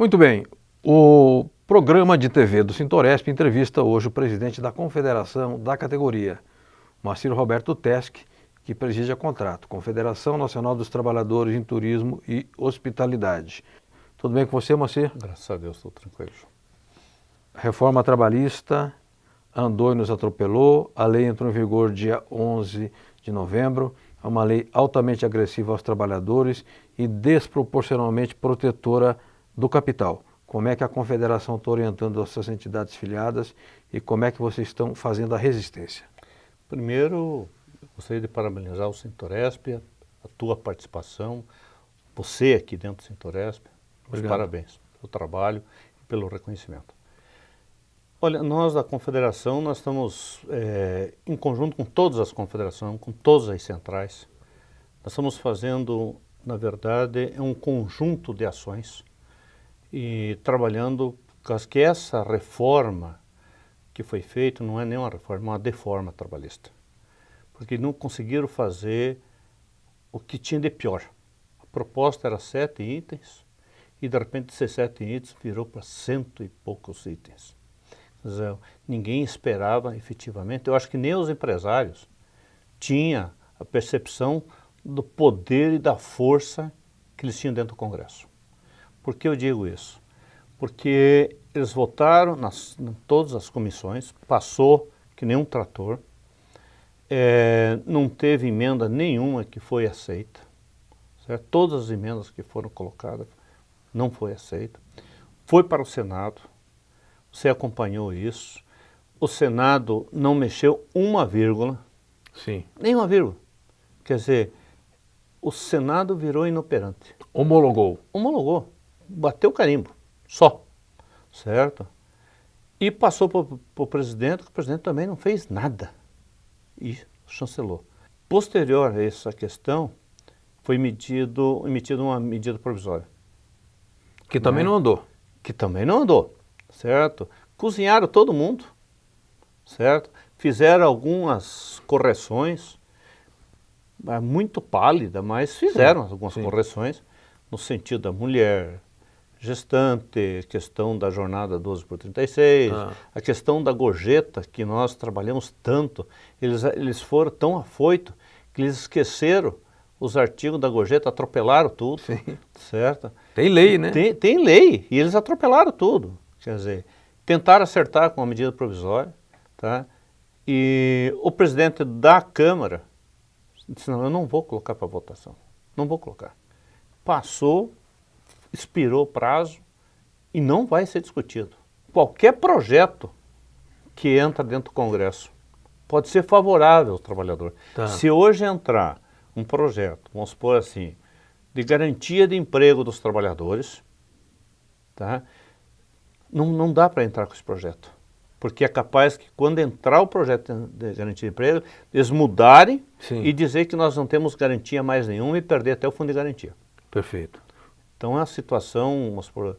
Muito bem, o programa de TV do Sintoresp entrevista hoje o presidente da confederação da categoria, Moacir Roberto Tesk, que preside a Contrato, Confederação Nacional dos Trabalhadores em Turismo e Hospitalidade. Tudo bem com você, Moacir? Graças a Deus, estou tranquilo. Reforma trabalhista andou e nos atropelou, a lei entrou em vigor dia 11 de novembro, é uma lei altamente agressiva aos trabalhadores e desproporcionalmente protetora do capital. Como é que a Confederação está orientando as suas entidades filiadas e como é que vocês estão fazendo a resistência? Primeiro, gostaria de parabenizar o Sintoresp, a tua participação, você aqui dentro do Sintoresp. Os parabéns pelo trabalho e pelo reconhecimento. Olha, nós da Confederação, nós estamos em conjunto com todas as confederações, com todas as centrais. Nós estamos fazendo, na verdade, um conjunto de ações e trabalhando com que essa reforma que foi feita não é nem uma reforma, é uma deforma trabalhista. Porque não conseguiram fazer o que tinha de pior. A proposta era 7 itens e de repente esses 7 itens virou para 100 e poucos itens. Quer dizer, ninguém esperava efetivamente, eu acho que nem os empresários tinham a percepção do poder e da força que eles tinham dentro do Congresso. Por que eu digo isso? Porque eles votaram em todas as comissões, passou que nem um trator, não teve emenda nenhuma que foi aceita, certo? Todas as emendas que foram colocadas não foi aceita. Foi para o Senado, você acompanhou isso, o Senado não mexeu uma vírgula, Sim. nem uma vírgula, quer dizer, o Senado virou inoperante. Homologou. Homologou, bateu o carimbo, só, certo? E passou para o presidente, que o presidente também não fez nada e chancelou. Posterior a essa questão, foi emitida uma medida provisória. Que também não andou. Que também não andou, certo? Cozinharam todo mundo, certo? Fizeram algumas correções, muito pálida, mas fizeram algumas correções no sentido da mulher gestante, questão da jornada 12 por 36, a questão da gorjeta, que nós trabalhamos tanto, eles foram tão afoitos que eles esqueceram os artigos da gorjeta, atropelaram tudo, certo? Tem lei, né? Tem lei, e eles atropelaram tudo, quer dizer, tentaram acertar com a medida provisória, tá? E o presidente da Câmara disse, não, eu não vou colocar para votação, não vou colocar. Passou, expirou o prazo e não vai ser discutido. Qualquer projeto que entra dentro do Congresso pode ser favorável ao trabalhador. Tá. Se hoje entrar um projeto, vamos supor assim, de garantia de emprego dos trabalhadores, tá? Não dá para entrar com esse projeto. Porque é capaz que quando entrar o projeto de garantia de emprego, eles mudarem e dizer que nós não temos garantia mais nenhuma e perder até o fundo de garantia. Perfeito. Então é uma situação, vamos supor,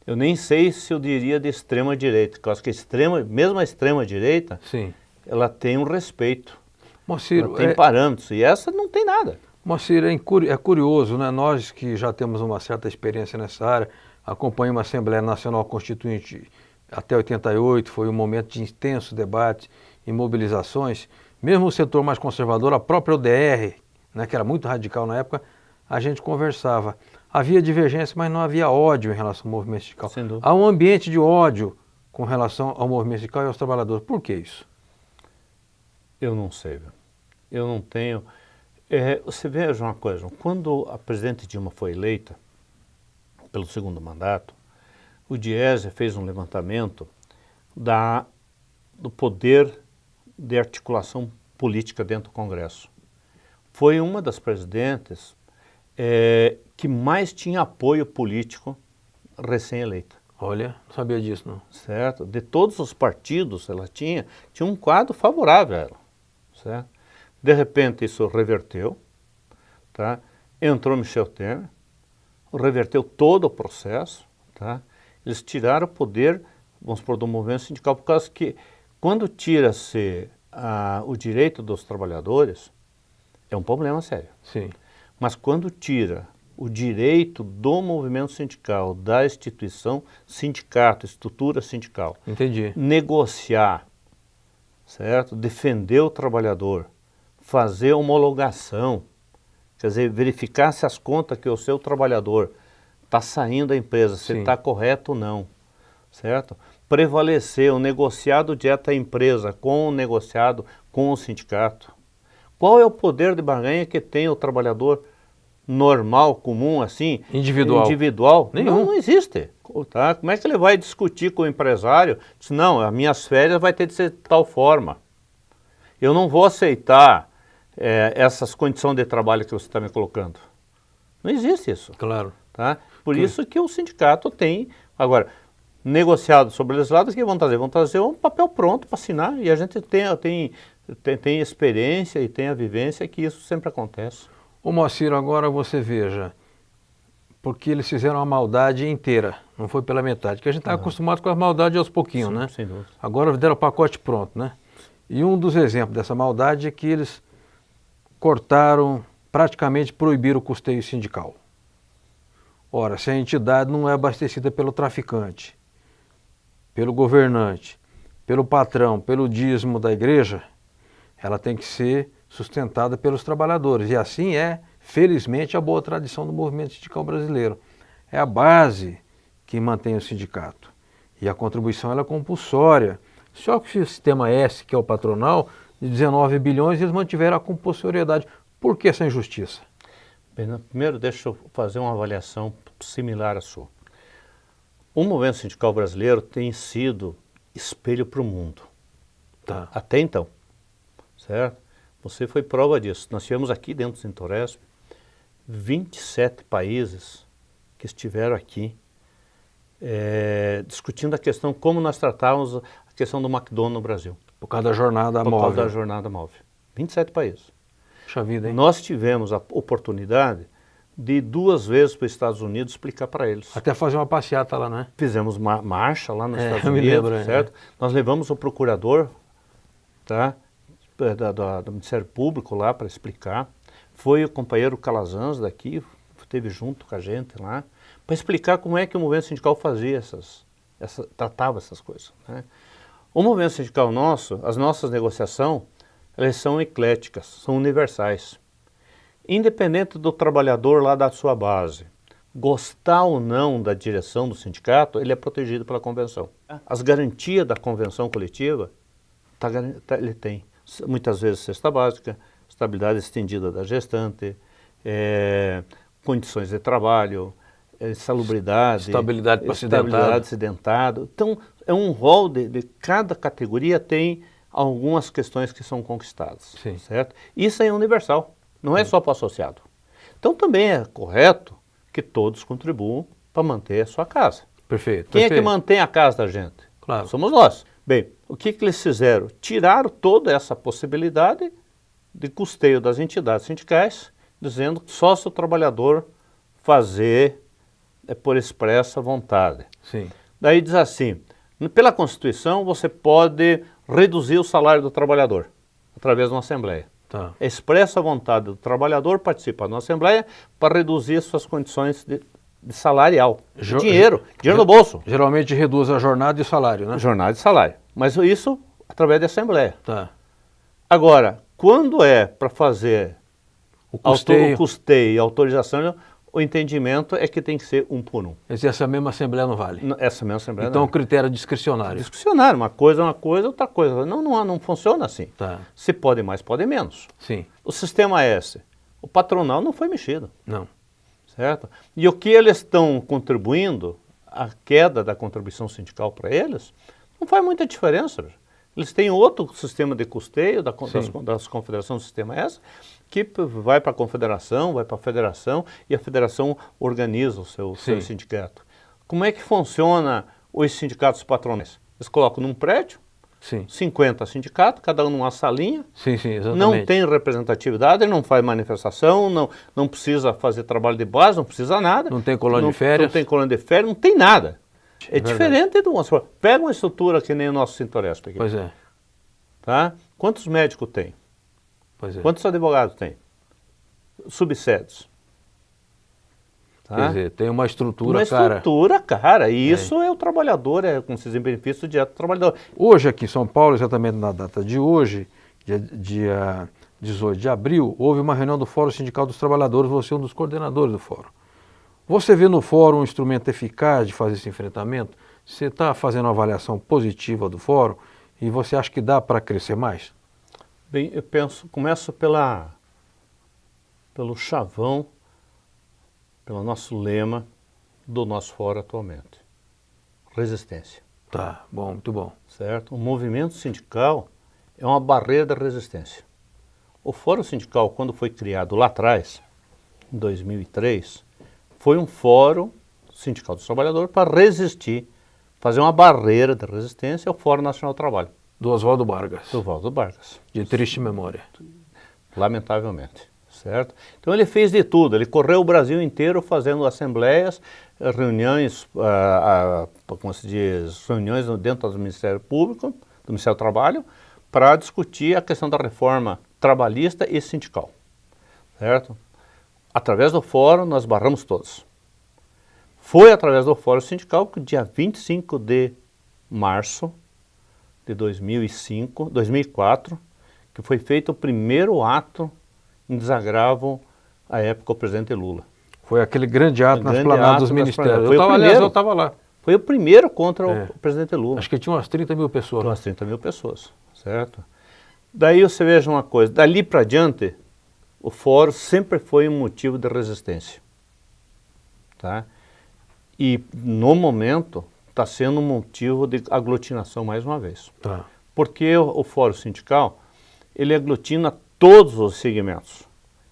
eu nem sei se eu diria de extrema direita, porque eu acho que mesmo a extrema direita, ela tem um respeito, Moacir, ela tem parâmetros, e essa não tem nada. Moacir, é curioso, né? Nós que já temos uma certa experiência nessa área, acompanhamos a Assembleia Nacional Constituinte até 88, foi um momento de intenso debate e mobilizações, mesmo o setor mais conservador, a própria UDR, né, que era muito radical na época, a gente conversava. Havia divergência, mas não havia ódio em relação ao movimento sindical. Há um ambiente de ódio com relação ao movimento sindical e aos trabalhadores. Por que isso? Eu não sei, viu? Eu não tenho... você veja uma coisa, quando a presidente Dilma foi eleita, pelo segundo mandato, o Diese fez um levantamento do poder de articulação política dentro do Congresso. Foi uma das presidentes que mais tinha apoio político recém-eleita. Olha, não sabia disso, não. Certo? De todos os partidos, ela tinha um quadro favorável a ela. Certo? De repente, isso reverteu. Tá? Entrou Michel Temer, reverteu todo o processo. Tá? Eles tiraram o poder, vamos supor, do movimento sindical, por causa que, quando tira-se o direito dos trabalhadores, é um problema sério. Sim. Mas quando tira o direito do movimento sindical, da instituição sindicato, estrutura sindical. Entendi. Negociar, certo? Defender o trabalhador, fazer homologação, quer dizer, verificar se as contas que o seu trabalhador está saindo da empresa, se está correto ou não, certo? Prevalecer o negociado direto à empresa com o negociado com o sindicato. Qual é o poder de barganha que tem o trabalhador normal, comum, assim? Individual? Nenhum. Não existe. Tá? Como é que ele vai discutir com o empresário? Diz, não, as minhas férias vai ter de ser de tal forma. Eu não vou aceitar essas condições de trabalho que você está me colocando. Não existe isso. Claro. Tá? Por isso que o sindicato tem... Agora, negociado sobre legislados, o que vão trazer? Vão trazer um papel pronto para assinar. E a gente tem experiência e tem a vivência que isso sempre acontece. Ô Moacir, agora você veja, porque eles fizeram a maldade inteira, não foi pela metade, que a gente está acostumado com as maldades aos pouquinhos, né? Sem dúvida. Agora deram o pacote pronto, né? E um dos exemplos dessa maldade é que eles cortaram, praticamente proibiram o custeio sindical. Ora, se a entidade não é abastecida pelo traficante, pelo governante, pelo patrão, pelo dízimo da igreja, ela tem que ser sustentada pelos trabalhadores. E assim é, felizmente, a boa tradição do movimento sindical brasileiro. É a base que mantém o sindicato. E a contribuição ela é compulsória. Só que o sistema S, que é o patronal, de 19 bilhões, eles mantiveram a compulsoriedade. Por que essa injustiça? Bem, primeiro, deixa eu fazer uma avaliação similar à sua. O movimento sindical brasileiro tem sido espelho para o mundo. Tá. Até então. Certo? Você foi prova disso. Nós tivemos aqui dentro do Sintoresp 27 países que estiveram aqui discutindo a questão, como nós tratávamos a questão do McDonald's no Brasil. Por causa da jornada móvel. Por causa da jornada móvel. 27 países. Puxa vida, hein? Nós tivemos a oportunidade de ir 2 vezes para os Estados Unidos explicar para eles. Até fazer uma passeata lá, né? Fizemos uma marcha lá nos Estados eu me Unidos, lembro, certo? Nós levamos o procurador, tá, do Ministério Público lá para explicar. Foi o companheiro Calazans daqui, esteve junto com a gente lá, para explicar como é que o movimento sindical fazia tratava essas coisas, né? O movimento sindical nosso, as nossas negociações, elas são ecléticas, são universais. Independente do trabalhador lá da sua base, gostar ou não da direção do sindicato, ele é protegido pela convenção. As garantias da convenção coletiva, ele tem. Muitas vezes cesta básica, estabilidade estendida da gestante, condições de trabalho, salubridade, estabilidade para acidentado. Então, é um rol de cada categoria tem algumas questões que são conquistadas. Sim. Certo? Isso é universal, não é só para o associado. Então, também é correto que todos contribuam para manter a sua casa. Perfeito. Quem é que mantém a casa da gente? Claro. Somos nós. Bem, o que eles fizeram? Tiraram toda essa possibilidade de custeio das entidades sindicais, dizendo que só se o trabalhador fazer por expressa vontade. Sim. Daí diz assim, pela Constituição você pode reduzir o salário do trabalhador através de uma assembleia. Tá. Expressa a vontade do trabalhador participar de uma assembleia para reduzir suas condições de salarial. Dinheiro no bolso. Geralmente reduz a jornada e o salário, né? Jornada e salário. Mas isso através da assembleia. Tá. Agora, quando é para fazer O custeio. o custeio e autorização, o entendimento é que tem que ser um por um. Mas essa mesma assembleia não vale. Essa mesma assembleia Então não. o critério discricionário. Discricionário, uma coisa é uma coisa, outra coisa. Não funciona assim. Tá. Se pode mais, pode menos. Sim. O sistema S, o patronal não foi mexido. Não. Certo? E o que eles estão contribuindo, a queda da contribuição sindical para eles, não faz muita diferença. Eles têm outro sistema de custeio das confederações do sistema S, que vai para a confederação, vai para a federação, e a federação organiza o seu sindicato. Como é que funciona os sindicatos patronais? Eles colocam num prédio, Sim. 50 sindicatos, cada um numa salinha, Sim, exatamente. não tem representatividade, não faz manifestação, não precisa fazer trabalho de base, não precisa nada. Não tem colônia de férias. Não tem colônia de férias, não tem nada. É verdade. diferente de uma. Pega uma estrutura que nem o nosso Sintoresp aqui. Pois é. Tá? Quantos médicos tem? Pois é. Quantos advogados tem? Subsedes. Tá? Quer dizer, tem uma estrutura, Uma cara. estrutura, cara. E isso é o trabalhador, como se diz, em benefício direto do trabalhador. Hoje aqui em São Paulo, exatamente na data de hoje, dia 18 de abril, houve uma reunião do Fórum Sindical dos Trabalhadores, você é um dos coordenadores do fórum. Você vê no fórum um instrumento eficaz de fazer esse enfrentamento? Você está fazendo uma avaliação positiva do fórum e você acha que dá para crescer mais? Bem, eu começo pelo chavão, pelo nosso lema do nosso fórum atualmente. Resistência. Tá, bom, muito bom. Certo? O movimento sindical é uma barreira da resistência. O Fórum Sindical, quando foi criado lá atrás, em 2003, foi um fórum sindical dos trabalhadores para resistir, fazer uma barreira de resistência ao Fórum Nacional do Trabalho. Do Oswaldo Vargas. Do Oswaldo Vargas. De triste memória. Lamentavelmente. Certo? Então ele fez de tudo, ele correu o Brasil inteiro fazendo assembleias, reuniões, como se diz, reuniões dentro do Ministério Público, do Ministério do Trabalho, para discutir a questão da reforma trabalhista e sindical. Certo? Através do fórum nós barramos todos. Foi através do fórum sindical que dia 25 de março de 2004, que foi feito o primeiro ato em desagravo à época ao presidente Lula. Foi aquele grande ato nas grande planadas ato dos nas ministérios. planadas. Eu estava lá. Foi o primeiro contra o presidente Lula. Acho que tinha umas 30 mil pessoas. Umas 30 mil pessoas, certo? Daí você veja uma coisa, dali para diante, o fórum sempre foi um motivo de resistência. Tá? E no momento está sendo um motivo de aglutinação mais uma vez. Tá. Porque o fórum sindical, ele aglutina todos os segmentos,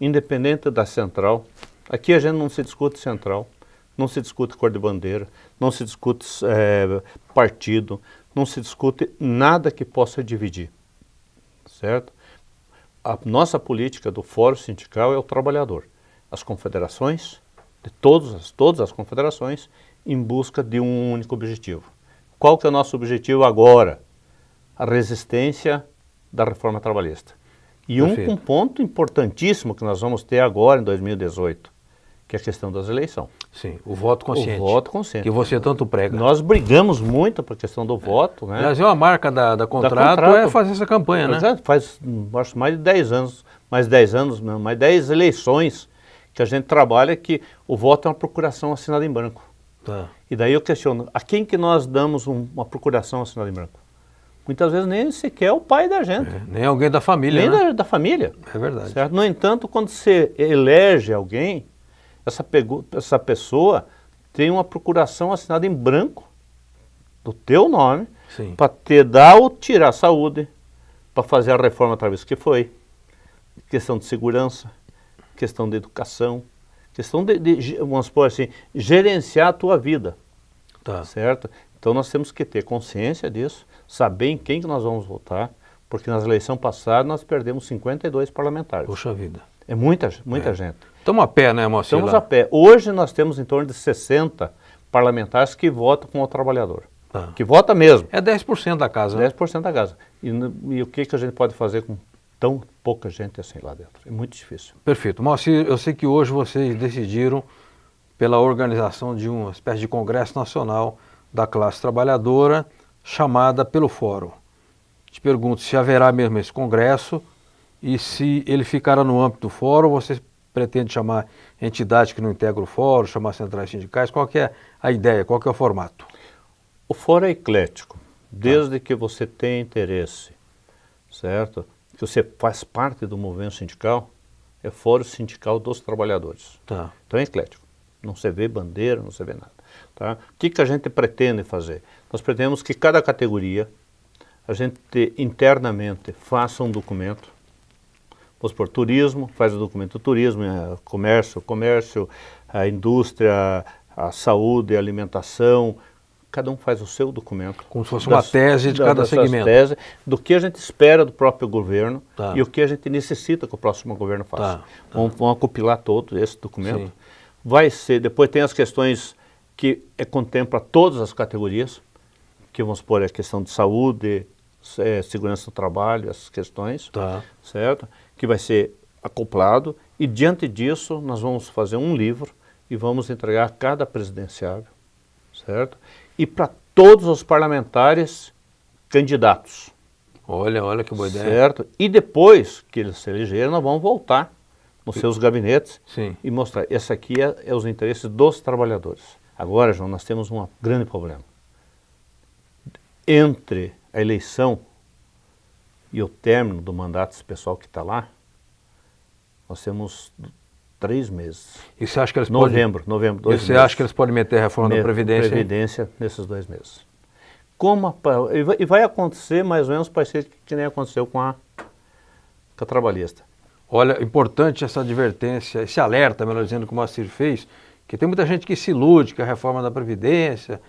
independente da central. Aqui a gente não se discute central, não se discute cor de bandeira, não se discute partido, não se discute nada que possa dividir, certo? A nossa política do fórum sindical é o trabalhador, as confederações, de todas as confederações, em busca de um único objetivo. Qual que é o nosso objetivo agora? A resistência da reforma trabalhista. E um ponto importantíssimo que nós vamos ter agora em 2018, que é a questão das eleições. Sim, o voto consciente. O voto consciente. Que você tanto prega. Nós brigamos muito para a questão do voto, né? Aliás, uma marca da contrato é fazer essa campanha, né? Exato, faz, acho, mais de 10 anos, mais 10 eleições que a gente trabalha que o voto é uma procuração assinada em branco. Tá. E daí eu questiono, a quem que nós damos uma procuração assinada em branco? Muitas vezes nem sequer o pai da gente. Nem alguém da família, nem né? da família. É verdade. Certo? No entanto, quando você elege alguém, essa pessoa tem uma procuração assinada em branco do teu nome para te dar ou tirar a saúde, para fazer a reforma através que foi, questão de segurança, questão de educação, questão vamos supor assim, gerenciar a tua vida. Tá. Certo? Então nós temos que ter consciência disso, saber em quem que nós vamos votar, porque nas eleições passadas nós perdemos 52 parlamentares. Poxa vida. É muita gente. Estamos a pé, né, Moacir? Estamos a pé. Hoje nós temos em torno de 60 parlamentares que votam com o trabalhador. Tá. Que vota mesmo. É 10% da casa. 10% da casa. E o que a gente pode fazer com tão pouca gente assim lá dentro? É muito difícil. Perfeito. Moacir, eu sei que hoje vocês decidiram pela organização de uma espécie de congresso nacional da classe trabalhadora chamada pelo Fórum. Te pergunto se haverá mesmo esse congresso e se ele ficará no âmbito do Fórum, você pretende chamar entidades que não integram o Fórum, chamar centrais sindicais, qual que é a ideia, qual que é o formato? O Fórum é eclético, desde que você tenha interesse, certo? Que você faz parte do movimento sindical, é Fórum Sindical dos Trabalhadores. Tá. Então é eclético, não se vê bandeira, não se vê nada. Tá? O que a gente pretende fazer? Nós pretendemos que cada categoria, a gente internamente faça um documento. Vamos por turismo, faz o documento turismo, comércio, a indústria, a saúde, a alimentação, cada um faz o seu documento. Como se fosse uma tese de cada segmento. Tese, do que a gente espera do próprio governo Tá. e o que a gente necessita que o próximo governo faça. Tá. Vamos acopilar todo esse documento. Sim. Vai ser, depois tem as questões que contempla todas as categorias, que vamos supor a questão de saúde, segurança do trabalho, essas questões, Tá. certo? Que vai ser acoplado e diante disso nós vamos fazer um livro e vamos entregar cada presidenciável, certo? E para todos os parlamentares candidatos. Olha que boa ideia. Certo? E depois que eles se elegerem, nós vamos voltar nos seus gabinetes Sim. e mostrar, esse aqui é os interesses dos trabalhadores. Agora, João, nós temos um grande problema. Entre a eleição e o término do mandato desse pessoal que está lá, nós temos 3 meses. E você acha que eles Novembro, 2 E você meses. acha que eles podem meter a reforma da Previdência? hein? Previdência nesses 2 meses. E vai acontecer mais ou menos parecido que nem aconteceu com a trabalhista. Olha, importante essa advertência, esse alerta, melhor dizendo, que o Moacir fez, que tem muita gente que se ilude que a reforma da Previdência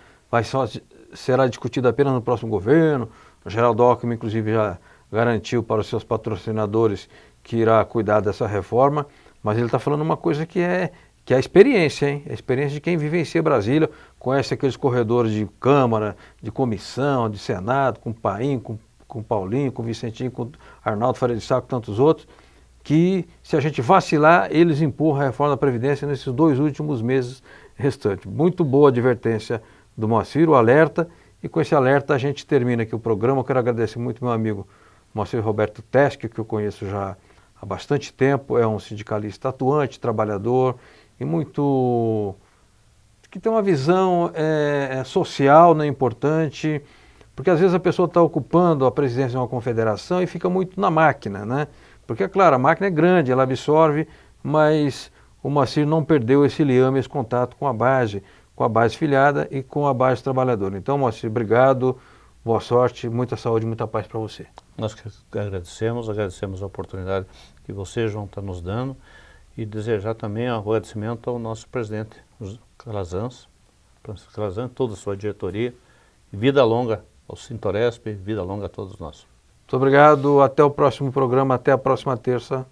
será discutida apenas no próximo governo. O Geraldo Alckmin, inclusive, já garantiu para os seus patrocinadores que irá cuidar dessa reforma, mas ele está falando uma coisa que é a experiência, hein? A experiência de quem vivencia Brasília, conhece aqueles corredores de Câmara, de Comissão, de Senado, com o Paim, com o Paulinho, com o Vicentinho, com o Arnaldo Faria de Sá, com tantos outros, que se a gente vacilar, eles empurram a reforma da Previdência nesses 2 últimos meses restantes. Muito boa advertência do Moacir, o alerta, e com esse alerta a gente termina aqui o programa. Eu quero agradecer muito meu amigo Moacir Roberto Teschke, que eu conheço já há bastante tempo, é um sindicalista atuante, trabalhador, e muito... que tem uma visão social, né, importante, porque às vezes a pessoa está ocupando a presidência de uma confederação e fica muito na máquina, né? Porque, é claro, a máquina é grande, ela absorve, mas o Moacir não perdeu esse liame, esse contato com a base filiada e com a base trabalhadora. Então, Moacir, obrigado, boa sorte, muita saúde, muita paz para você. Nós que agradecemos a oportunidade que você, João, está nos dando e desejar também um agradecimento ao nosso presidente, Calazans, Francisco Calazans, toda a sua diretoria. Vida longa ao Sintoresp, vida longa a todos nós. Muito obrigado, até o próximo programa, até a próxima terça.